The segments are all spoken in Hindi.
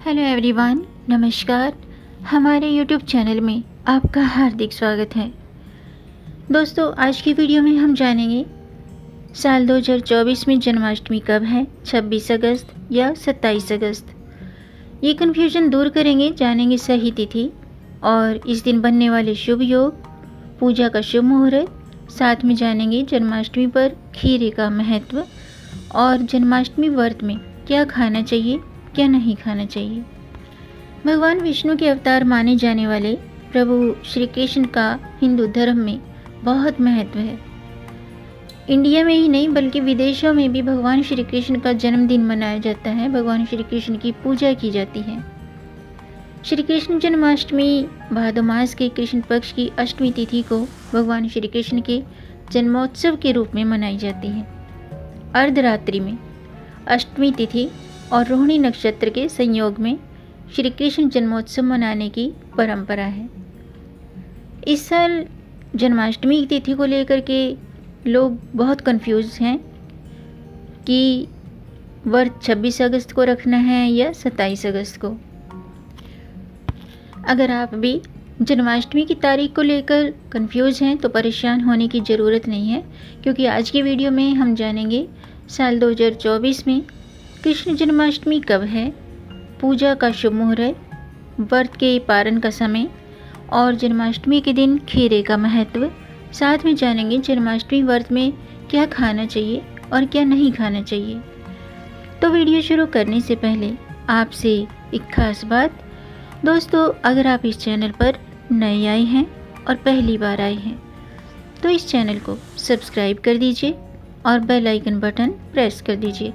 हेलो एवरीवन, नमस्कार। हमारे यूट्यूब चैनल में आपका हार्दिक स्वागत है। दोस्तों, आज की वीडियो में हम जानेंगे साल 2024 में जन्माष्टमी कब है, 26 अगस्त या 27 अगस्त। ये कन्फ्यूजन दूर करेंगे, जानेंगे सही तिथि और इस दिन बनने वाले शुभ योग, पूजा का शुभ मुहूर्त, साथ में जानेंगे जन्माष्टमी पर खीरे का महत्व और जन्माष्टमी व्रत में क्या खाना चाहिए, क्या नहीं खाना चाहिए। भगवान विष्णु के अवतार माने जाने वाले प्रभु श्री कृष्ण का हिंदू धर्म में बहुत महत्व है। इंडिया में ही नहीं बल्कि विदेशों में भी भगवान श्री कृष्ण का जन्मदिन मनाया जाता है। भगवान श्री कृष्ण की पूजा की जाती है। श्री कृष्ण जन्माष्टमी भादो मास के कृष्ण पक्ष की अष्टमी तिथि को भगवान श्री कृष्ण के जन्मोत्सव के रूप में मनाई जाती है। अर्धरात्रि में अष्टमी तिथि और रोहिणी नक्षत्र के संयोग में श्री कृष्ण जन्मोत्सव मनाने की परंपरा है। इस साल जन्माष्टमी तिथि को लेकर के लोग बहुत कंफ्यूज हैं कि व्रत 26 अगस्त को रखना है या 27 अगस्त को। अगर आप भी जन्माष्टमी की तारीख को लेकर कंफ्यूज हैं तो परेशान होने की ज़रूरत नहीं है, क्योंकि आज की वीडियो में हम जानेंगे साल 2024 में कृष्ण जन्माष्टमी कब है, पूजा का शुभ मुहूर्त, व्रत के पारण का समय और जन्माष्टमी के दिन खीरे का महत्व। साथ में जानेंगे जन्माष्टमी व्रत में क्या खाना चाहिए और क्या नहीं खाना चाहिए। तो वीडियो शुरू करने से पहले आपसे एक खास बात, दोस्तों, अगर आप इस चैनल पर नए आए हैं और पहली बार आए हैं तो इस चैनल को सब्सक्राइब कर दीजिए और बेल आइकन बटन प्रेस कर दीजिए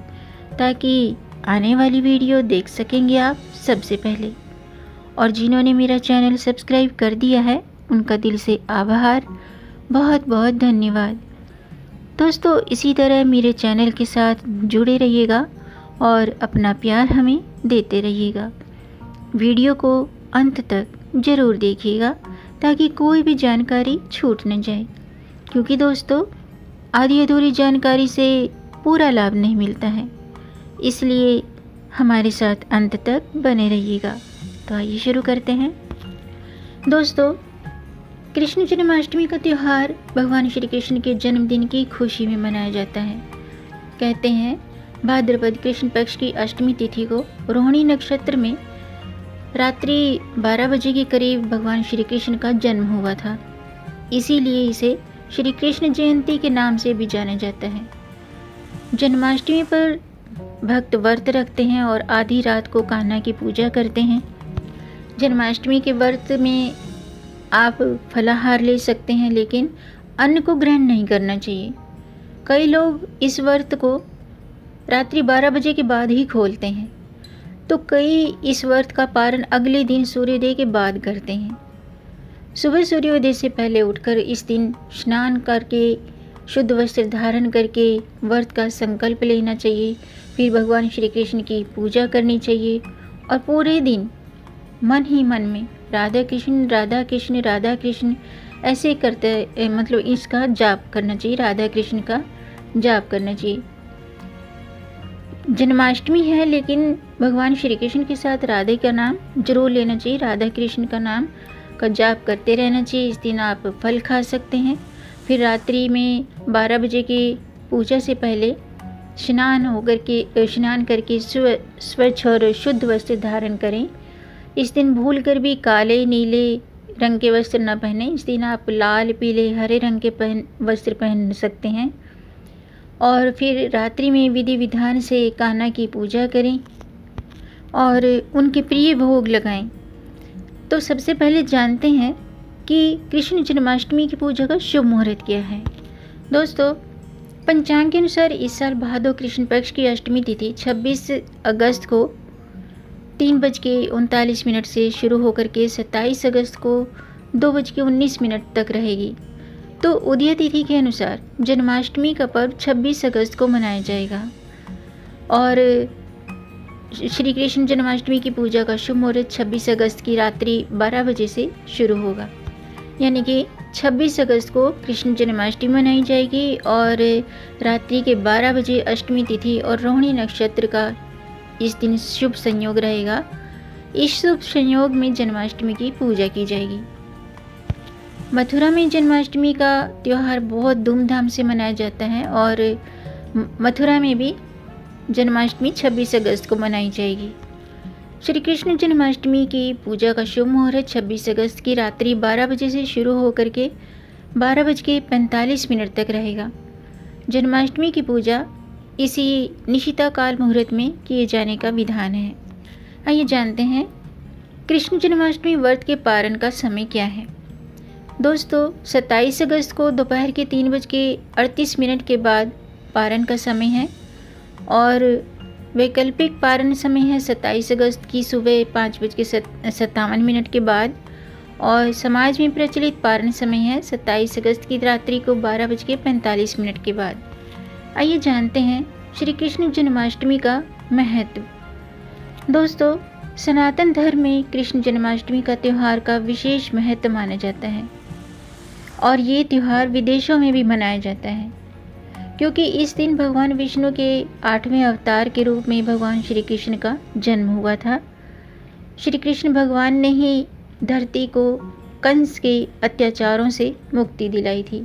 ताकि आने वाली वीडियो देख सकेंगे आप सबसे पहले। और जिन्होंने मेरा चैनल सब्सक्राइब कर दिया है उनका दिल से आभार, बहुत बहुत धन्यवाद। दोस्तों, इसी तरह मेरे चैनल के साथ जुड़े रहिएगा और अपना प्यार हमें देते रहिएगा। वीडियो को अंत तक ज़रूर देखिएगा ताकि कोई भी जानकारी छूट न जाए, क्योंकि दोस्तों आधी अधूरी जानकारी से पूरा लाभ नहीं मिलता है, इसलिए हमारे साथ अंत तक बने रहिएगा। तो आइए शुरू करते हैं। दोस्तों, कृष्ण जन्माष्टमी का त्यौहार भगवान श्री कृष्ण के जन्मदिन की खुशी में मनाया जाता है। कहते हैं भाद्रपद कृष्ण पक्ष की अष्टमी तिथि को रोहिणी नक्षत्र में रात्रि 12 बजे के करीब भगवान श्री कृष्ण का जन्म हुआ था, इसीलिए इसे श्री कृष्ण जयंती के नाम से भी जाना जाता है। जन्माष्टमी पर भक्त व्रत रखते हैं और आधी रात को कान्हा की पूजा करते हैं। जन्माष्टमी के व्रत में आप फलाहार ले सकते हैं, लेकिन अन्न को ग्रहण नहीं करना चाहिए। कई लोग इस व्रत को रात्रि 12 बजे के बाद ही खोलते हैं, तो कई इस व्रत का पारण अगले दिन सूर्योदय के बाद करते हैं। सुबह सूर्योदय से पहले उठकर इस दिन स्नान करके शुद्ध वस्त्र धारण करके व्रत का संकल्प लेना चाहिए। फिर भगवान श्री कृष्ण की पूजा करनी चाहिए और पूरे दिन मन ही मन में राधा कृष्ण राधा कृष्ण राधा कृष्ण ऐसे करते, मतलब इसका जाप करना चाहिए, राधा कृष्ण का जाप करना चाहिए। जन्माष्टमी है लेकिन भगवान श्री कृष्ण के साथ राधे का नाम जरूर लेना चाहिए, राधा कृष्ण का नाम का जाप करते रहना चाहिए। इस दिन आप फल खा सकते हैं। फिर रात्रि में 12 बजे की पूजा से पहले स्नान करके स्वच्छ और शुद्ध वस्त्र धारण करें। इस दिन भूलकर भी काले नीले रंग के वस्त्र न पहने। इस दिन आप लाल पीले हरे रंग के वस्त्र पहन सकते हैं। और फिर रात्रि में विधि विधान से कान्हा की पूजा करें और उनके प्रिय भोग लगाएं। तो सबसे पहले जानते हैं कि कृष्ण जन्माष्टमी की पूजा का शुभ मुहूर्त क्या है। दोस्तों, पंचांग के अनुसार इस साल भादो कृष्ण पक्ष की अष्टमी तिथि 26 अगस्त को 3:39 से शुरू होकर के 27 अगस्त को 2:19 तक रहेगी। तो उदय तिथि के अनुसार जन्माष्टमी का पर्व 26 अगस्त को मनाया जाएगा और श्री कृष्ण जन्माष्टमी की पूजा का शुभ मुहूर्त 26 अगस्त की रात्रि 12 बजे से शुरू होगा। यानी कि 26 अगस्त को कृष्ण जन्माष्टमी मनाई जाएगी और रात्रि के 12 बजे अष्टमी तिथि और रोहिणी नक्षत्र का इस दिन शुभ संयोग रहेगा। इस शुभ संयोग में जन्माष्टमी की पूजा की जाएगी। मथुरा में जन्माष्टमी का त्यौहार बहुत धूमधाम से मनाया जाता है और मथुरा में भी जन्माष्टमी 26 अगस्त को मनाई जाएगी। श्री कृष्ण जन्माष्टमी की पूजा का शुभ मुहूर्त 26 अगस्त की रात्रि 12 बजे से शुरू होकर के 12:45 तक रहेगा। जन्माष्टमी की पूजा इसी निशिता काल मुहूर्त में किए जाने का विधान है। आइए जानते हैं कृष्ण जन्माष्टमी व्रत के पारण का समय क्या है। दोस्तों 27 अगस्त को दोपहर के 3:38 के बाद पारण का समय है और वैकल्पिक पारण समय है 27 अगस्त की सुबह 5:57 के बाद और समाज में प्रचलित पारण समय है 27 अगस्त की रात्रि को 12:45 के बाद। आइए जानते हैं श्री कृष्ण जन्माष्टमी का महत्व। दोस्तों सनातन धर्म में कृष्ण जन्माष्टमी का त्यौहार का विशेष महत्व माना जाता है और ये त्यौहार विदेशों में भी मनाया जाता है क्योंकि इस दिन भगवान विष्णु के 8वें अवतार के रूप में भगवान श्री कृष्ण का जन्म हुआ था। श्री कृष्ण भगवान ने ही धरती को कंस के अत्याचारों से मुक्ति दिलाई थी।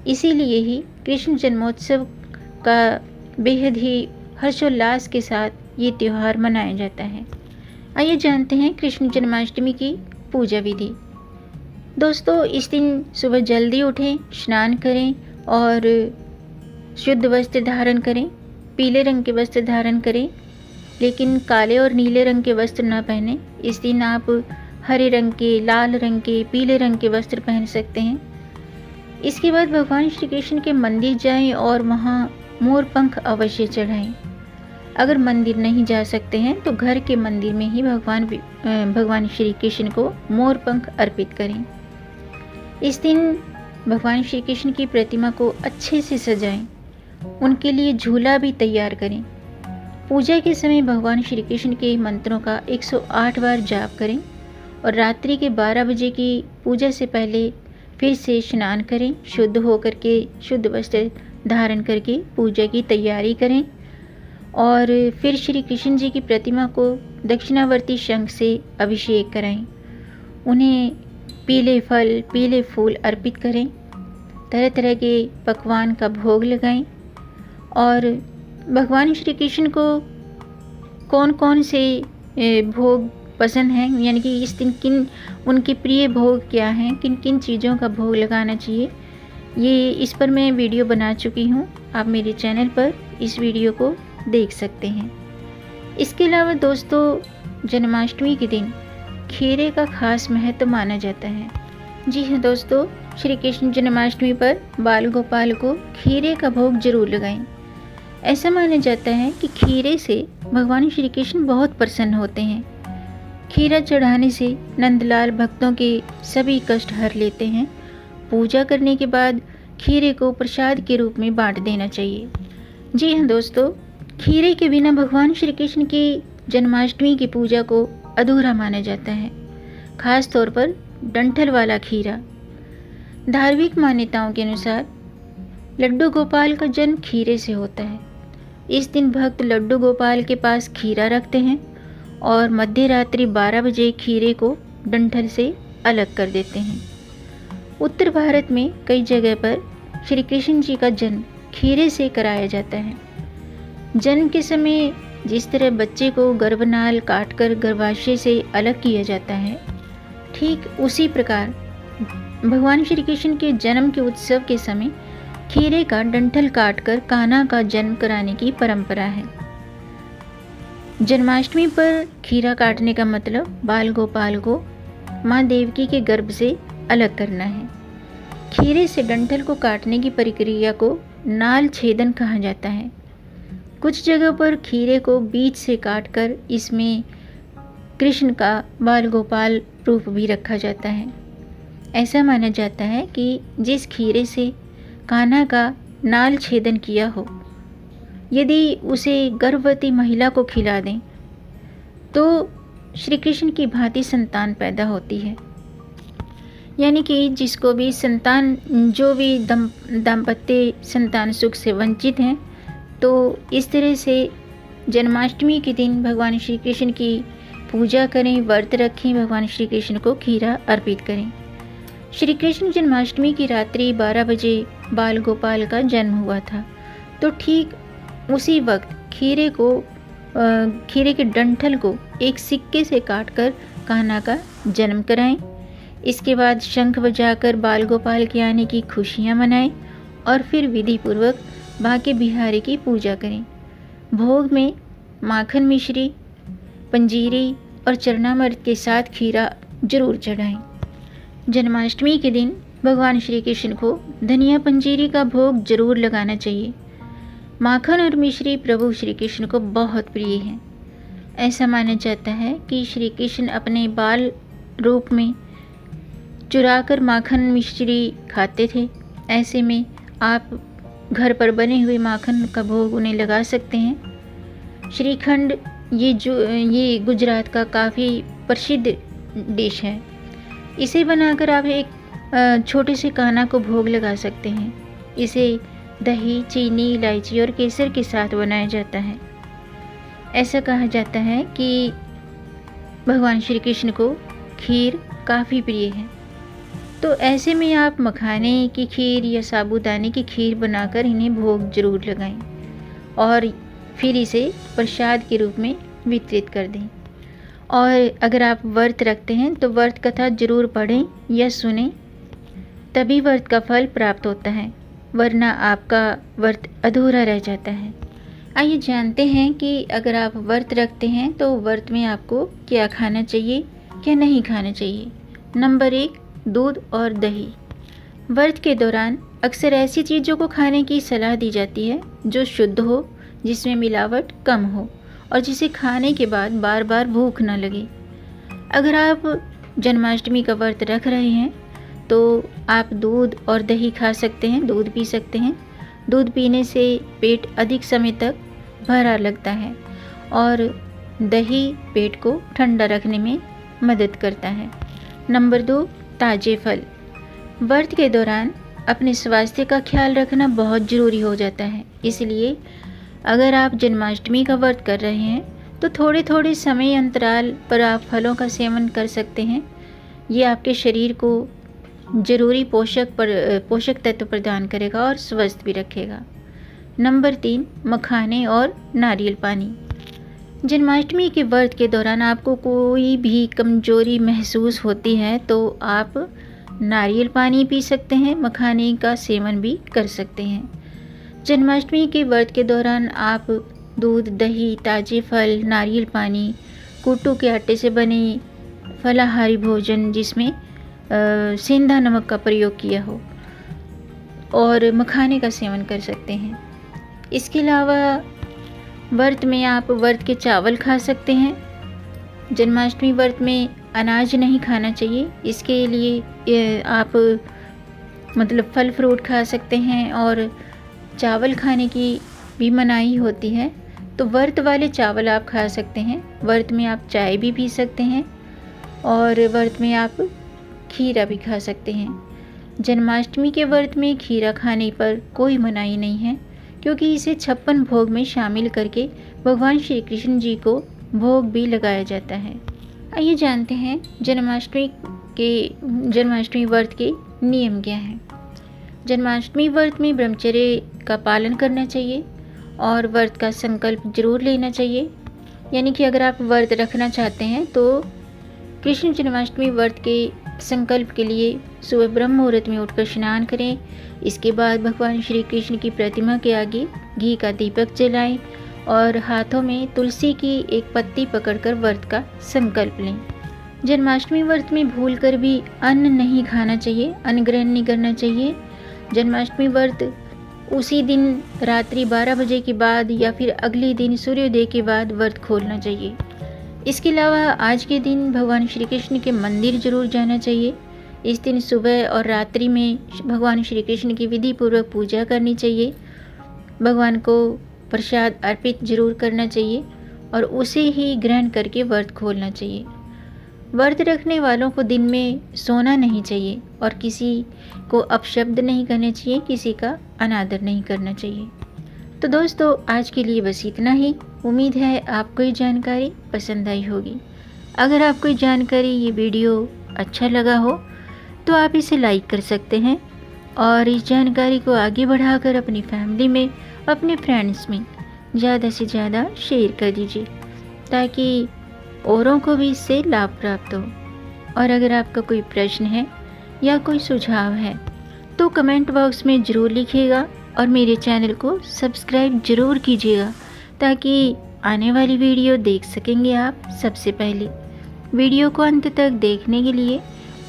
इसीलिए ही कृष्ण जन्मोत्सव का बेहद ही हर्षोल्लास के साथ ये त्यौहार मनाया जाता है। आइए जानते हैं कृष्ण जन्माष्टमी की पूजा विधि। दोस्तों इस दिन सुबह जल्दी उठें, स्नान करें और शुद्ध वस्त्र धारण करें। पीले रंग के वस्त्र धारण करें लेकिन काले और नीले रंग के वस्त्र न पहने। इस दिन आप हरे रंग के, लाल रंग के, पीले रंग के वस्त्र पहन सकते हैं। इसके बाद भगवान श्री कृष्ण के मंदिर जाएं और वहाँ मोर पंख अवश्य चढ़ाएं। अगर मंदिर नहीं जा सकते हैं तो घर के मंदिर में ही भगवान श्री कृष्ण को मोर पंख अर्पित करें। इस दिन भगवान श्री कृष्ण की प्रतिमा को अच्छे से सजाएं, उनके लिए झूला भी तैयार करें। पूजा के समय भगवान श्री कृष्ण के मंत्रों का 108 बार जाप करें और रात्रि के 12 बजे की पूजा से पहले फिर से स्नान करें। शुद्ध होकर के शुद्ध वस्त्र धारण करके पूजा की तैयारी करें और फिर श्री कृष्ण जी की प्रतिमा को दक्षिणावर्ती शंख से अभिषेक कराएं। उन्हें पीले फल, पीले फूल अर्पित करें। तरह तरह के पकवान का भोग लगाएं और भगवान श्री कृष्ण को कौन कौन से भोग पसंद हैं, यानी कि इस दिन किन उनके प्रिय भोग क्या हैं, किन किन चीज़ों का भोग लगाना चाहिए, ये इस पर मैं वीडियो बना चुकी हूँ। आप मेरे चैनल पर इस वीडियो को देख सकते हैं। इसके अलावा दोस्तों जन्माष्टमी के दिन खीरे का खास महत्व माना जाता है। जी हाँ दोस्तों, श्री कृष्ण जन्माष्टमी पर बाल गोपाल को खीरे का भोग जरूर लगाएं। ऐसा माना जाता है कि खीरे से भगवान श्री कृष्ण बहुत प्रसन्न होते हैं। खीरा चढ़ाने से नंदलाल भक्तों के सभी कष्ट हर लेते हैं। पूजा करने के बाद खीरे को प्रसाद के रूप में बांट देना चाहिए। जी हाँ दोस्तों, खीरे के बिना भगवान श्री कृष्ण की जन्माष्टमी की पूजा को अधूरा माना जाता है, खास तौर पर डंठल वाला खीरा। धार्मिक मान्यताओं के अनुसार लड्डू गोपाल का जन्म खीरे से होता है। इस दिन भक्त लड्डू गोपाल के पास खीरा रखते हैं और मध्य रात्रि 12 बजे खीरे को डंठल से अलग कर देते हैं। उत्तर भारत में कई जगह पर श्री कृष्ण जी का जन्म खीरे से कराया जाता है। जन्म के समय जिस तरह बच्चे को गर्भनाल काटकर गर्भाशय से अलग किया जाता है, ठीक उसी प्रकार भगवान श्री कृष्ण के जन्म के उत्सव के समय खीरे का डंठल काटकर कान्हा का जन्म कराने की परंपरा है। जन्माष्टमी पर खीरा काटने का मतलब बाल गोपाल को माँ देवकी के गर्भ से अलग करना है। खीरे से डंठल को काटने की प्रक्रिया को नाल छेदन कहा जाता है। कुछ जगह पर खीरे को बीच से काटकर इसमें कृष्ण का बाल गोपाल रूप भी रखा जाता है। ऐसा माना जाता है कि जिस खीरे से कान्हा का नाल छेदन किया हो, यदि उसे गर्भवती महिला को खिला दें तो श्री कृष्ण की भांति संतान पैदा होती है। यानी कि जिसको भी संतान, जो भी दाम्पत्य संतान सुख से वंचित हैं, तो इस तरह से जन्माष्टमी के दिन भगवान श्री कृष्ण की पूजा करें, व्रत रखें, भगवान श्री कृष्ण को खीरा अर्पित करें। श्री कृष्ण जन्माष्टमी की रात्रि 12 बजे बाल गोपाल का जन्म हुआ था, तो ठीक उसी वक्त खीरे के डंठल को एक सिक्के से काटकर कान्हा का जन्म कराएं। इसके बाद शंख बजाकर बाल गोपाल के आने की खुशियां मनाएं और फिर विधि पूर्वक बांके बिहारी की पूजा करें। भोग में माखन मिश्री, पंजीरी और चरणामृत के साथ खीरा जरूर चढ़ाएं। जन्माष्टमी के दिन भगवान श्री कृष्ण को धनिया पंजीरी का भोग जरूर लगाना चाहिए। माखन और मिश्री प्रभु श्री कृष्ण को बहुत प्रिय है। ऐसा माना जाता है कि श्री कृष्ण अपने बाल रूप में चुराकर माखन मिश्री खाते थे। ऐसे में आप घर पर बने हुए माखन का भोग उन्हें लगा सकते हैं। श्रीखंड ये गुजरात का काफ़ी प्रसिद्ध डिश है। इसे बनाकर आप एक छोटे से कान्हा को भोग लगा सकते हैं। इसे दही, चीनी, इलायची और केसर के साथ बनाया जाता है। ऐसा कहा जाता है कि भगवान श्री कृष्ण को खीर काफ़ी प्रिय है। तो ऐसे में आप मखाने की खीर या साबूदाने की खीर बनाकर इन्हें भोग जरूर लगाएं और फिर इसे प्रसाद के रूप में वितरित कर दें। और अगर आप व्रत रखते हैं तो व्रत कथा जरूर पढ़ें या सुनें, तभी व्रत का फल प्राप्त होता है, वरना आपका व्रत अधूरा रह जाता है। आइए जानते हैं कि अगर आप व्रत रखते हैं तो व्रत में आपको क्या खाना चाहिए, क्या नहीं खाना चाहिए। नंबर 1, दूध और दही। व्रत के दौरान अक्सर ऐसी चीज़ों को खाने की सलाह दी जाती है जो शुद्ध हो, जिसमें मिलावट कम हो और जिसे खाने के बाद बार बार भूख न लगे। अगर आप जन्माष्टमी का व्रत रख रहे हैं तो आप दूध और दही खा सकते हैं, दूध पी सकते हैं। दूध पीने से पेट अधिक समय तक भरा लगता है और दही पेट को ठंडा रखने में मदद करता है। नंबर 2, ताजे फल। व्रत के दौरान अपने स्वास्थ्य का ख्याल रखना बहुत ज़रूरी हो जाता है, इसलिए अगर आप जन्माष्टमी का व्रत कर रहे हैं तो थोड़े थोड़े समय अंतराल पर आप फलों का सेवन कर सकते हैं। ये आपके शरीर को जरूरी पोषक तत्व प्रदान करेगा और स्वस्थ भी रखेगा। नंबर 3, मखाने और नारियल पानी। जन्माष्टमी के व्रत के दौरान आपको कोई भी कमजोरी महसूस होती है तो आप नारियल पानी पी सकते हैं, मखाने का सेवन भी कर सकते हैं। जन्माष्टमी के व्रत के दौरान आप दूध, दही, ताजे फल, नारियल पानी, कुट्टू के आटे से बने फलाहारी भोजन जिसमें सेंधा नमक का प्रयोग किया हो और मखाने का सेवन कर सकते हैं। इसके अलावा व्रत में आप व्रत के चावल खा सकते हैं। जन्माष्टमी व्रत में अनाज नहीं खाना चाहिए, इसके लिए आप फल फ्रूट खा सकते हैं और चावल खाने की भी मनाही होती है, तो व्रत वाले चावल आप खा सकते हैं। व्रत में आप चाय भी पी सकते हैं और व्रत में आप खीरा भी खा सकते हैं। जन्माष्टमी के व्रत में खीरा खाने पर कोई मनाही नहीं है, क्योंकि इसे 56 भोग में शामिल करके भगवान श्री कृष्ण जी को भोग भी लगाया जाता है। आइए जानते हैं जन्माष्टमी व्रत के नियम क्या हैं। जन्माष्टमी व्रत में ब्रह्मचर्य का पालन करना चाहिए और व्रत का संकल्प जरूर लेना चाहिए। यानी कि अगर आप व्रत रखना चाहते हैं तो कृष्ण जन्माष्टमी व्रत के संकल्प के लिए सुबह ब्रह्म मुहूर्त में उठकर स्नान करें। इसके बाद भगवान श्री कृष्ण की प्रतिमा के आगे घी का दीपक जलाएं और हाथों में तुलसी की एक पत्ती पकड़कर व्रत का संकल्प लें। जन्माष्टमी व्रत में भूलकर भी अन्न नहीं खाना चाहिए, अन्न ग्रहण नहीं करना चाहिए। जन्माष्टमी व्रत उसी दिन रात्रि 12 बजे के बाद या फिर अगले दिन सूर्योदय के बाद व्रत खोलना चाहिए। इसके अलावा आज के दिन भगवान श्री कृष्ण के मंदिर जरूर जाना चाहिए। इस दिन सुबह और रात्रि में भगवान श्री कृष्ण की विधि पूर्वक पूजा करनी चाहिए। भगवान को प्रसाद अर्पित जरूर करना चाहिए और उसे ही ग्रहण करके व्रत खोलना चाहिए। व्रत रखने वालों को दिन में सोना नहीं चाहिए और किसी को अपशब्द नहीं करना चाहिए, किसी का अनादर नहीं करना चाहिए। तो दोस्तों आज के लिए बस इतना ही। उम्मीद है आपको ये जानकारी पसंद आई होगी। अगर आपको ये जानकारी, ये वीडियो अच्छा लगा हो तो आप इसे लाइक कर सकते हैं और इस जानकारी को आगे बढ़ाकर अपनी फैमिली में, अपने फ्रेंड्स में ज़्यादा से ज़्यादा शेयर कर दीजिए ताकि औरों को भी इससे लाभ प्राप्त हो। और अगर आपका कोई प्रश्न है या कोई सुझाव है तो कमेंट बॉक्स में ज़रूर लिखिएगा और मेरे चैनल को सब्सक्राइब ज़रूर कीजिएगा ताकि आने वाली वीडियो देख सकेंगे आप सबसे पहले। वीडियो को अंत तक देखने के लिए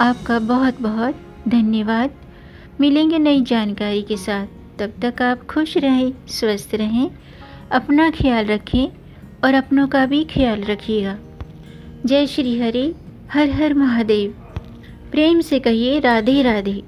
आपका बहुत बहुत धन्यवाद। मिलेंगे नई जानकारी के साथ, तब तक आप खुश रहें, स्वस्थ रहें, अपना ख्याल रखें और अपनों का भी ख्याल रखिएगा। जय श्री हरि, हर हर महादेव। प्रेम से कहिए राधे राधे।